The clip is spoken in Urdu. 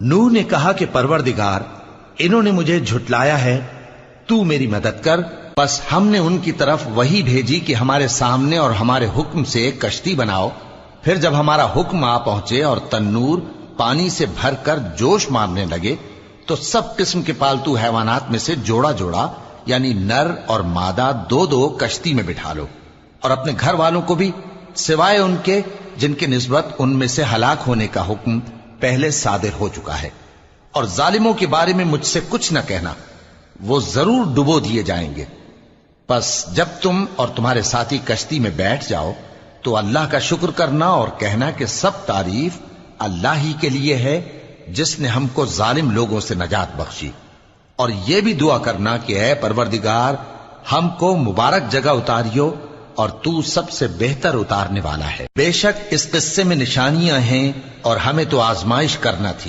نوح نے کہا کہ پروردگار، انہوں نے مجھے جھٹلایا ہے، تو میری مدد کر۔ بس ہم نے ان کی طرف وہی بھیجی کہ ہمارے سامنے اور ہمارے حکم سے ایک کشتی بناؤ۔ پھر جب ہمارا حکم آ پہنچے اور تنور پانی سے بھر کر جوش مارنے لگے تو سب قسم کے پالتو حیوانات میں سے جوڑا جوڑا یعنی نر اور مادہ دو دو کشتی میں بٹھا لو، اور اپنے گھر والوں کو بھی سوائے ان کے جن کے نسبت ان میں سے ہلاک ہونے کا حکم پہلے صادر ہو چکا ہے۔ اور ظالموں کے بارے میں مجھ سے کچھ نہ کہنا، وہ ضرور ڈبو دیے جائیں گے۔ بس جب تم اور تمہارے ساتھی کشتی میں بیٹھ جاؤ تو اللہ کا شکر کرنا اور کہنا کہ سب تعریف اللہ ہی کے لیے ہے جس نے ہم کو ظالم لوگوں سے نجات بخشی۔ اور یہ بھی دعا کرنا کہ اے پروردگار، ہم کو مبارک جگہ اتاریو اور تو سب سے بہتر اتارنے والا ہے۔ بے شک اس قصے میں نشانیاں ہیں اور ہمیں تو آزمائش کرنا تھی۔